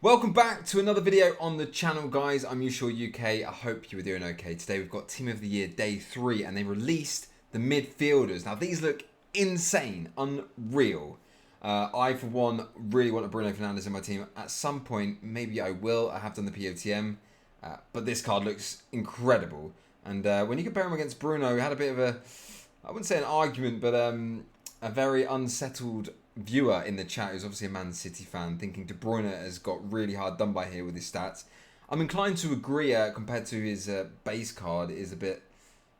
Welcome back to another video on the channel, guys. I'm UsureUK. I hope you were doing okay. Today we've got Team of the Year Day 3 and they released the midfielders. Now these look insane, unreal. I, for one, really want a Bruno Fernandes in my team. At some point, maybe I will. I have done the POTM, but this card looks incredible. And when you compare him against Bruno, we had a bit of a, I wouldn't say an argument, but a very unsettled viewer in the chat who's obviously a Man City fan thinking De Bruyne has got really hard done by here with his stats. I'm inclined to agree compared to his base card is a bit,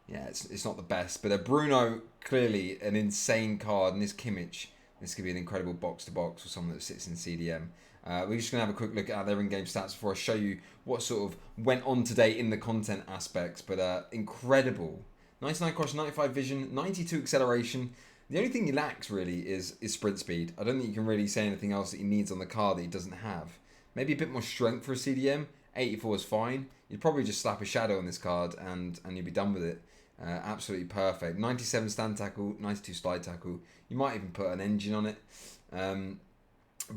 yeah, it's not the best. But Bruno, clearly an insane card, and this Kimmich, this could be an incredible box-to-box for someone that sits in CDM. We're just going to have a quick look at their in-game stats before I show you what sort of went on today in the content aspects. But incredible. 99 cross, 95 vision, 92 acceleration. The only thing he lacks really is sprint speed. I don't think you can really say anything else that he needs on the card that he doesn't have. Maybe a bit more strength for a CDM. 84 is fine. You'd probably just slap a shadow on this card and you'd be done with it. Absolutely perfect. 97 stand tackle, 92 slide tackle. You might even put an engine on it.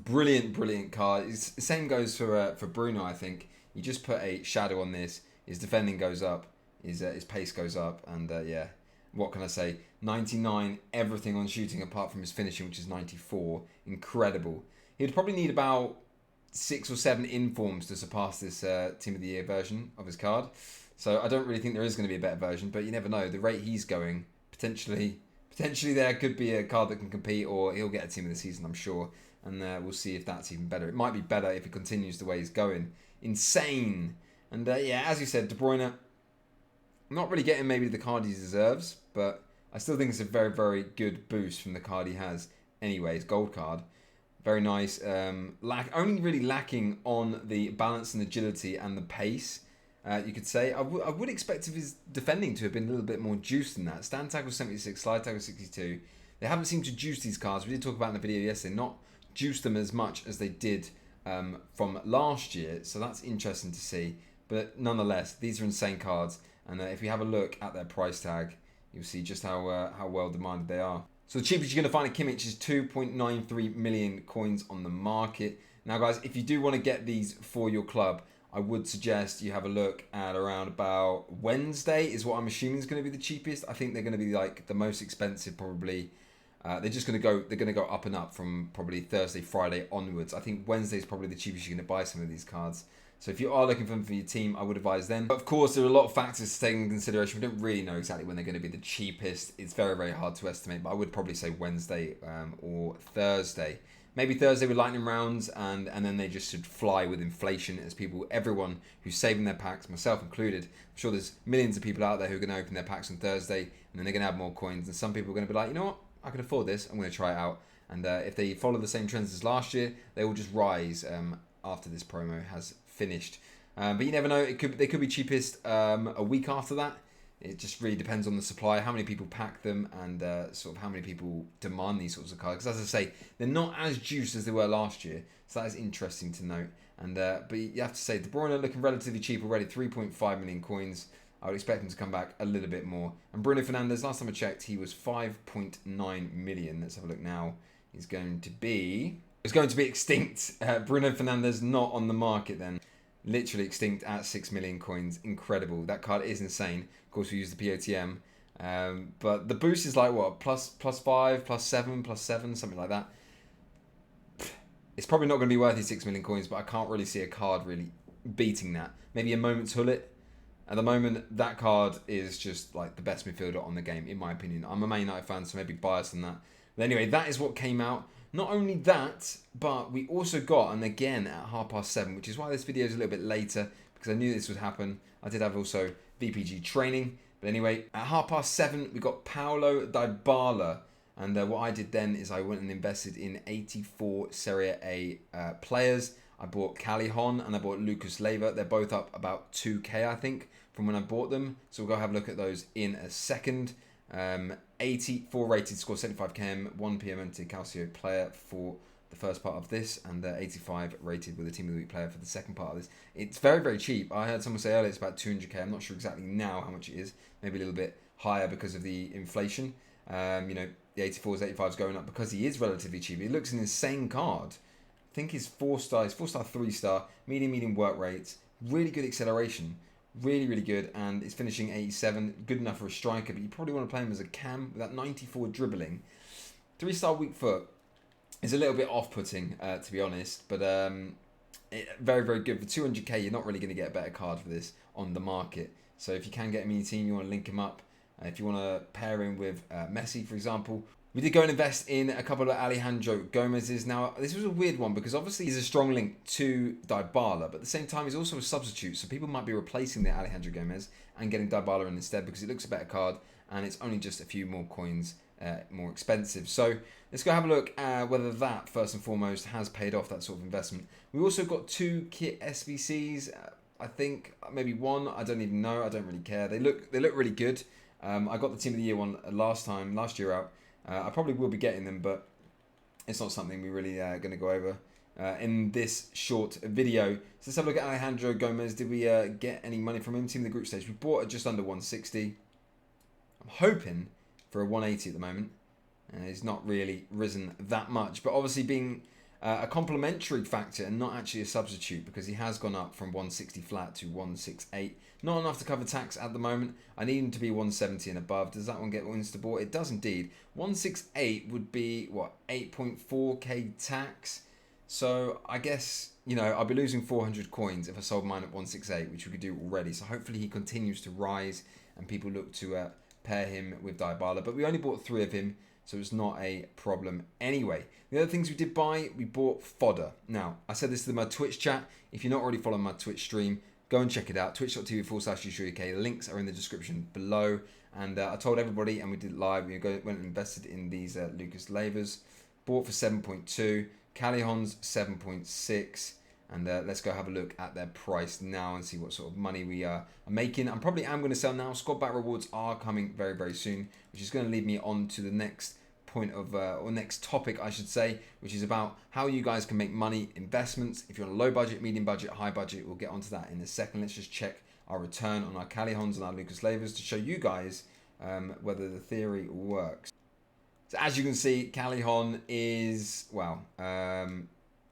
Brilliant card. The same goes for Bruno, I think. You just put a shadow on this. His defending goes up. His pace goes up. And yeah, what can I say? 99, everything on shooting apart from his finishing, which is 94. Incredible. He'd probably need about 6 or 7 informs to surpass this Team of the Year version of his card. So I don't really think there is going to be a better version, but you never know. The rate he's going, potentially there could be a card that can compete, or he'll get a Team of the Season, I'm sure. And we'll see if that's even better. It might be better if he continues the way he's going. Insane. And yeah, as you said, De Bruyne, not really getting maybe the card he deserves, but I still think it's a very good boost from the card he has. Anyways, gold card. Very nice. Only really lacking on the balance and agility and the pace, you could say. I would expect of his defending to have been a little bit more juiced than that. Stand tackle 76, slide tackle 62. They haven't seemed to juice these cards. We did talk about in the video yesterday, not juice them as much as they did from last year. So that's interesting to see. But nonetheless, these are insane cards. And if we have a look at their price tag, you'll see just how well demanded they are. So the cheapest you're going to find a Kimmich is 2.93 million coins on the market. Now, guys, if you do want to get these for your club, I would suggest you have a look at around about Wednesday is what I'm assuming is going to be the cheapest. I think they're going to be like the most expensive probably. They're going to go up and up from probably Thursday, Friday onwards. I think Wednesday is probably the cheapest you're going to buy some of these cards. So if you are looking for them for your team, I would advise them. But of course, there are a lot of factors to take into consideration. We don't really know exactly when they're going to be the cheapest. It's very hard to estimate, but I would probably say Wednesday or Thursday. Maybe Thursday with lightning rounds, and then they just should fly with inflation as everyone who's saving their packs, myself included. I'm sure there's millions of people out there who are going to open their packs on Thursday, and then they're going to have more coins. And some people are going to be like, you know what? I can afford this. I'm going to try it out. And if they follow the same trends as last year, they will just rise after this promo has finished. But you never know. They could be cheapest a week after that. It just really depends on the supply, how many people pack them, and sort of how many people demand these sorts of cards. Because as I say, they're not as juiced as they were last year. So that is interesting to note. And but you have to say, De Bruyne looking relatively cheap already, 3.5 million coins. I would expect him to come back a little bit more. And Bruno Fernandes, last time I checked, he was 5.9 million. Let's have a look now. He's going to be extinct. Bruno Fernandes not on the market then. Literally extinct at 6 million coins. Incredible. That card is insane. Of course, we use the POTM. But the boost is like what? Plus 5, plus 7, plus 7, something like that. It's probably not going to be worth his 6 million coins, but I can't really see a card really beating that. Maybe a Moment's Hullet. At the moment, that card is just like the best midfielder on the game, in my opinion. I'm a Man United fan, so maybe biased on that. But anyway, that is what came out. Not only that, but we also got, and again at 7:30, which is why this video is a little bit later, because I knew this would happen. I did have also VPG training. But anyway, at 7:30, we got Paulo Dybala. And what I did then is I went and invested in 84 Serie A players. I bought Callejon and I bought Lucas Leiva. They're both up about 2k, I think, from when I bought them. So we'll go have a look at those in a second. 84 rated, score 75 km, 1 Piemonte Calcio player for the first part of this, and 85 rated with a Team of the Week player for the second part of this. It's very cheap. I heard someone say earlier it's about 200k. I'm not sure exactly now how much it is. Maybe a little bit higher because of the inflation. You know, the 84s, 85s going up because he is relatively cheap. It looks an insane card think he's 4-star. He's 4-star, 3-star, medium work rates, really good acceleration, really good, and he's finishing 87, good enough for a striker, but you probably want to play him as a cam with that 94 dribbling. 3-star weak foot is a little bit off-putting, to be honest, but very good. For 200k, you're not really going to get a better card for this on the market. So if you can get him in your team, you want to link him up. If you want to pair him with Messi, for example. We did go and invest in a couple of Alejandro Gomez's. Now, this was a weird one because obviously he's a strong link to Dybala, but at the same time, he's also a substitute. So people might be replacing their Alejandro Gomez and getting Dybala in instead because it looks a better card and it's only just a few more coins more expensive. So let's go have a look at whether that, first and foremost, has paid off, that sort of investment. We also got 2 kit SBCs. I think maybe 1. I don't even know. I don't really care. They look really good. I got the Team of the Year one last year out. I probably will be getting them, but it's not something we really going to go over in this short video. So let's have a look at Alejandro Gomez. Did we get any money from him? Team of the group stage. We bought at just under 160. I'm hoping for a 180 at the moment. He's not really risen that much, but obviously being a complementary factor and not actually a substitute because he has gone up from 160 flat to 168. Not enough to cover tax at the moment. I need him to be 170 and above. Does that one get Insta-bought? It does indeed. 168 would be, what, 8.4k tax? So I guess, you know, I'll be losing 400 coins if I sold mine at 168, which we could do already. So hopefully he continues to rise and people look to pair him with Dybala. But we only bought 3 of him, so it's not a problem anyway. The other things we did buy, we bought fodder. Now, I said this in my Twitch chat. If you're not already following my Twitch stream, go and check it out. Twitch.tv/UsureUK. The links are in the description below. And I told everybody, and we did it live, we went and invested in these Lucas Levers. Bought for 7.2. Calihon's 7.6. And let's go have a look at their price now and see what sort of money we are making. I probably am going to sell now. Squad back rewards are coming very soon, which is going to lead me on to the next point of, or next topic, I should say, which is about how you guys can make money investments. If you're on a low budget, medium budget, high budget, we'll get onto that in a second. Let's just check our return on our Calihons and our Lucas Levers to show you guys whether the theory works. So as you can see, Calihon is, well,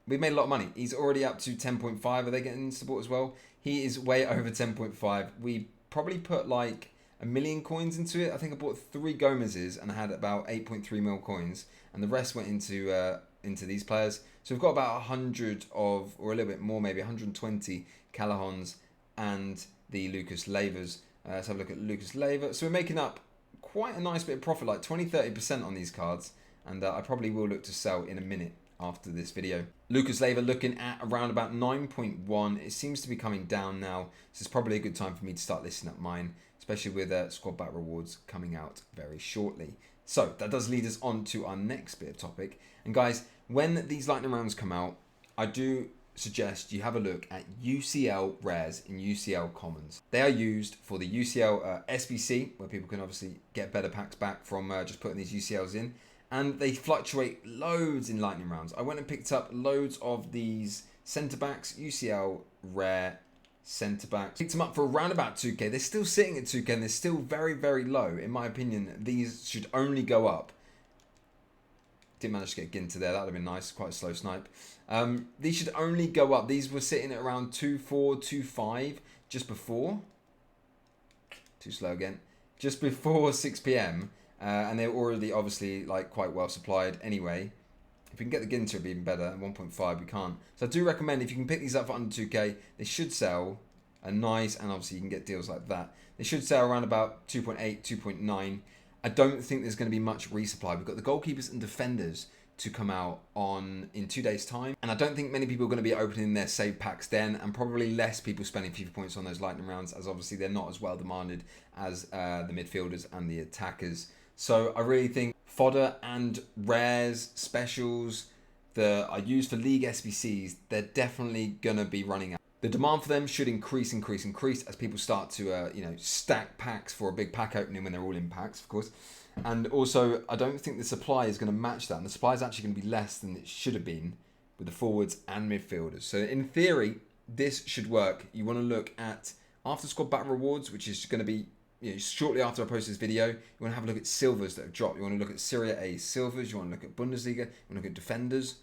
we've made a lot of money. He's already up to 10.5. Are they getting support as well? He is way over 10.5. We probably put like 1 million coins into it. I think I bought 3 Gomez's and I had about 8.3 mil coins, and the rest went into these players. So we've got about 100 of, or a little bit more, maybe 120 Calihons and the Lucas Levers. Let's have a look at Lucas Lever. So we're making up quite a nice bit of profit, like 20-30% on these cards, and I probably will look to sell in a minute after this video. Lucas Lever looking at around about 9.1. It seems to be coming down now, so it's probably a good time for me to start listing up mine, especially with squad back rewards coming out very shortly. So that does lead us on to our next bit of topic. And guys, when these lightning rounds come out, I do suggest you have a look at UCL rares in UCL commons. They are used for the UCL SBC, where people can obviously get better packs back from just putting these UCLs in. And they fluctuate loads in lightning rounds. I went and picked up loads of these centre backs, UCL rare centre backs. Picked them up for around about 2k. They're still sitting at 2k and they're still very low. In my opinion, these should only go up. Didn't manage to get Ginter there. That would have been nice. Quite a slow snipe. These should only go up. These were sitting at around 2.4, 2.5 just before. Too slow again. Just before 6 p.m. And they're already obviously like quite well supplied anyway. If we can get the Ginter, it'd be even better. 1.5, we can't. So I do recommend if you can pick these up for under 2k, they should sell a nice, and obviously you can get deals like that. They should sell around about 2.8, 2.9. I don't think there's going to be much resupply. We've got the goalkeepers and defenders to come out in 2 days' time. And I don't think many people are going to be opening their save packs then, and probably less people spending FIFA points on those lightning rounds, as obviously they're not as well demanded as the midfielders and the attackers. So I really think fodder and rares, specials that are used for league SBCs, they're definitely going to be running out. The demand for them should increase as people start to stack packs for a big pack opening when they're all in packs, of course. And also, I don't think the supply is going to match that. And the supply is actually going to be less than it should have been with the forwards and midfielders. So in theory, this should work. You want to look at after squad battle rewards, which is going to be shortly after I post this video. You want to have a look at silvers that have dropped. You want to look at Serie A silvers. You want to look at Bundesliga. You want to look at defenders.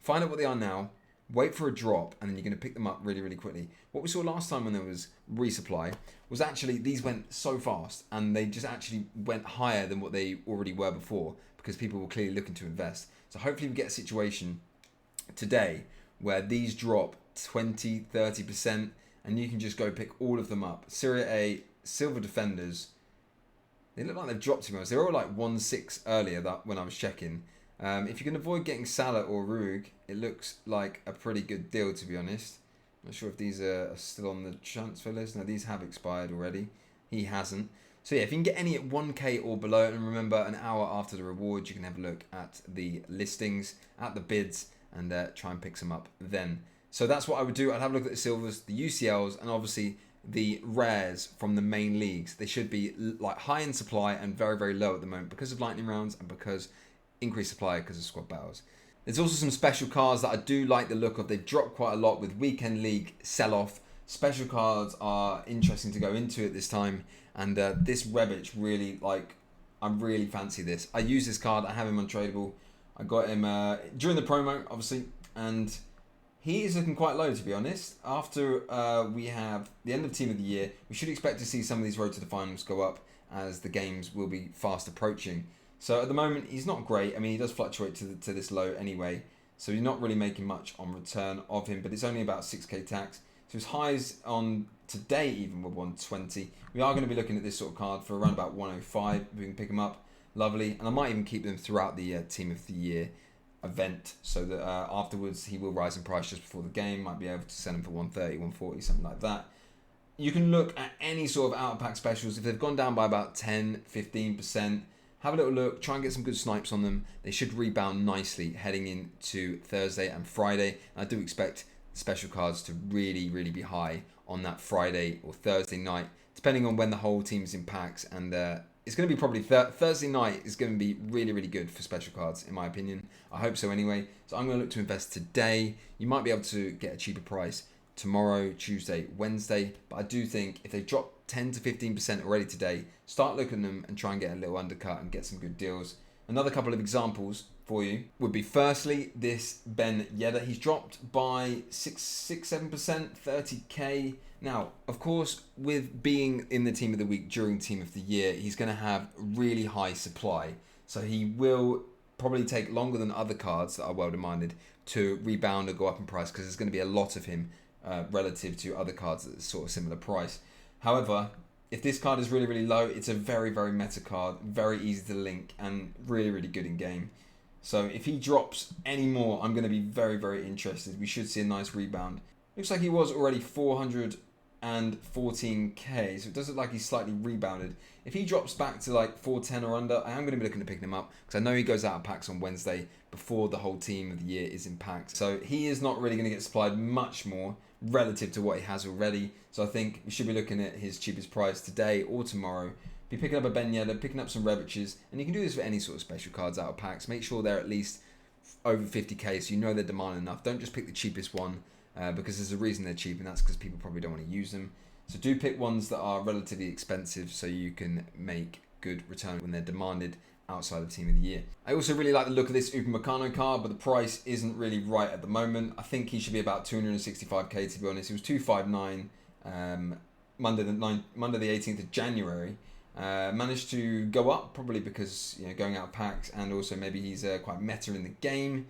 Find out what they are now. wait for a drop, and then you're going to pick them up really, really quickly. What we saw last time when there was resupply was actually these went so fast, and they just actually went higher than what they already were before because people were clearly looking to invest. So hopefully we get a situation today where these drop 20, 30%, and you can just go pick all of them up. Serie A silver defenders, they look like they've dropped, to be honest. They were all like 1.6 earlier when I was checking. If you can avoid getting Salah or Rug, it looks like a pretty good deal, to be honest. I'm not sure if these are still on the transfer list. No, these have expired already. He hasn't. So yeah, if you can get any at 1k or below, and remember, an hour after the rewards, you can have a look at the listings, at the bids, and try and pick some up then. So that's what I would do. I'd have a look at the silvers, the UCLs, and obviously the rares from the main leagues. They should be like high in supply and very, very low at the moment because of lightning rounds and because increased supply because of squad battles. There's also some special cards that I do like the look of. They've dropped quite a lot with weekend league sell-off. Special cards are interesting to go into at this time, and this Rebic really, like, I really fancy this. I use this card. I have him untradeable. I got him during the promo, obviously, and he is looking quite low, to be honest. After we have the end of Team of the Year, we should expect to see some of these road to the finals go up as the games will be fast approaching. So at the moment, he's not great. I mean, he does fluctuate to this low anyway, so you're not really making much on return of him, but it's only about 6k tax. So his highs on today even were 120. We are going to be looking at this sort of card for around about 105. We can pick him up. Lovely. And I might even keep them throughout the Team of the Year event, so that afterwards he will rise in price just before the game. Might be able to sell him for 130, 140, something like that. You can look at any sort of out-of-pack specials. If they've gone down by about 10, 15%, have a little look, try and get some good snipes on them. They should rebound nicely heading into Thursday and Friday. And I do expect special cards to really, really be high on that Friday or Thursday night, depending on when the whole team's in packs. And it's going to be probably Thursday night is going to be really, really good for special cards, in my opinion. I hope so anyway. So I'm going to look to invest today. You might be able to get a cheaper price tomorrow, Tuesday, Wednesday. But I do think if they drop 10 to 15% already today, start looking at them and try and get a little undercut and get some good deals. Another couple of examples for you would be, firstly, this Ben Yedder. He's dropped by 7%, 30k. Now, of course, with being in the Team of the Week during Team of the Year, he's going to have really high supply. So he will probably take longer than other cards that are well demanded to rebound or go up in price, because there's going to be a lot of him relative to other cards at a sort of similar price. However, if this card is really, really low, it's a very, very meta card, very easy to link, and really, really good in game. So if he drops any more, I'm going to be very, very interested. We should see a nice rebound. Looks like he was already 414k, so it does look like he's slightly rebounded. If he drops back to like 410 or under, I am going to be looking to pick him up, because I know he goes out of packs on Wednesday before the whole Team of the Year is in packs. So he is not really going to get supplied much more relative to what he has already. So I think we should be looking at his cheapest price today or tomorrow. Be picking up a Ben Yedder, picking up some Rebiches, and you can do this for any sort of special cards out of packs. Make sure they're at least over 50k, so you know they're demanding enough. Don't just pick the cheapest one, because there's a reason they're cheap, and that's because people probably don't want to use them. So do pick ones that are relatively expensive so you can make good return when they're demanded outside of Team of the Year. I also really like the look of this Upamecano card, but the price isn't really right at the moment. I think he should be about 265k, to be honest. He was 259 Monday the 18th of January. Managed to go up, probably because, you know, going out of packs, and also maybe he's quite meta in the game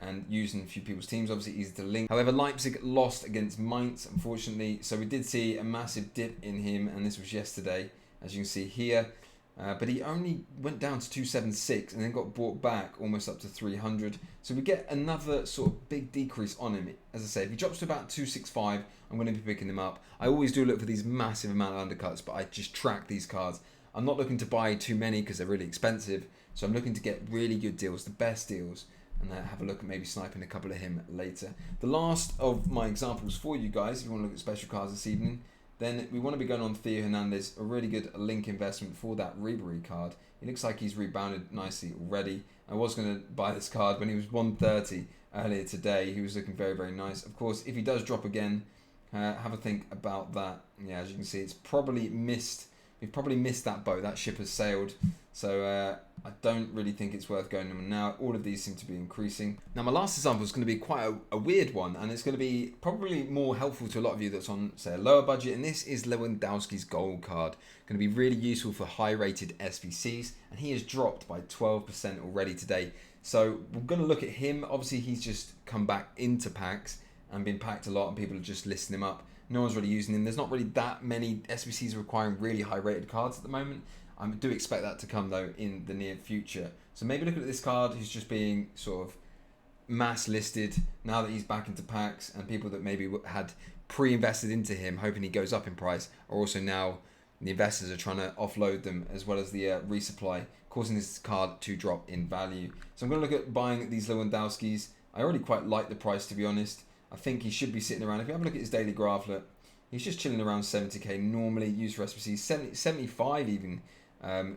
and using a few people's teams, obviously easy to link. However, Leipzig lost against Mainz, unfortunately, so we did see a massive dip in him, and this was yesterday, as you can see here. But he only went down to 276 and then got brought back almost up to 300. So we get another sort of big decrease on him. As I say, if he drops to about 265, I'm going to be picking him up. I always do look for these massive amount of undercuts, but I just track these cards. I'm not looking to buy too many because they're really expensive. So I'm looking to get really good deals, the best deals, and have a look at maybe sniping a couple of him later. The last of my examples for you guys, if you want to look at special cards this evening, then we want to be going on Theo Hernandez, a really good link investment for that Ribery card. It looks like he's rebounded nicely already. I was going to buy this card when he was 130 earlier today. He was looking very, very nice. Of course, if he does drop again, have a think about that. Yeah, as you can see, it's probably missed we've probably missed that boat. That ship has sailed. So I don't really think it's worth going on now. All of these seem to be increasing. Now, my last example is going to be quite a weird one, and it's going to be probably more helpful to a lot of you that's on, say, a lower budget. And this is Lewandowski's gold card. Going to be really useful for high-rated SBCs, and he has dropped by 12% already today. So we're going to look at him. Obviously, he's just come back into packs and been packed a lot, and people are just listing him up. No one's really using him. There's not really that many SBCs requiring really high-rated cards at the moment. I do expect that to come though in the near future. So maybe look at this card who's just being sort of mass listed now that he's back into packs, and people that maybe had pre-invested into him hoping he goes up in price are also now, the investors are trying to offload them, as well as the resupply, causing this card to drop in value. So I'm going to look at buying these Lewandowskis. I already quite like the price, to be honest. I think he should be sitting around, if you have a look at his daily graph, look, he's just chilling around 70k normally, used for SBCs, 75 even.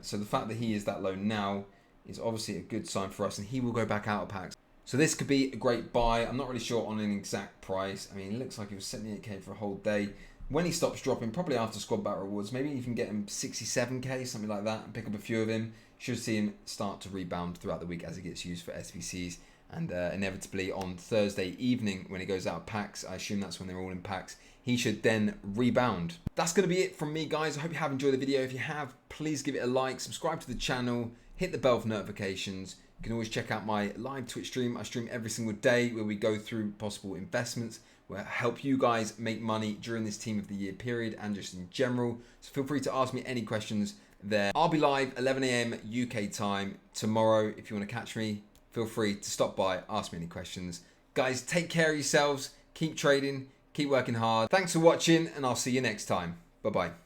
So the fact that he is that low now is obviously a good sign for us, and he will go back out of packs. So this could be a great buy. I'm not really sure on an exact price. I mean, it looks like he was 78k for a whole day. When he stops dropping, probably after squad battle rewards, maybe you can get him 67k, something like that, and pick up a few of him. Should see him start to rebound throughout the week as he gets used for SBCs. And inevitably on Thursday evening when he goes out of packs, I assume that's when they're all in packs, he should then rebound. That's going to be it from me, guys. I hope you have enjoyed the video. If you have, please give it a like, subscribe to the channel, hit the bell for notifications. You can always check out my live Twitch stream. I stream every single day where we go through possible investments, where I help you guys make money during this team of the year period and just in general. So feel free to ask me any questions there. I'll be live 11 AM UK time tomorrow. If you want to catch me, feel free to stop by, ask me any questions. Guys, take care of yourselves, keep trading, keep working hard. Thanks for watching, and I'll see you next time. Bye-bye.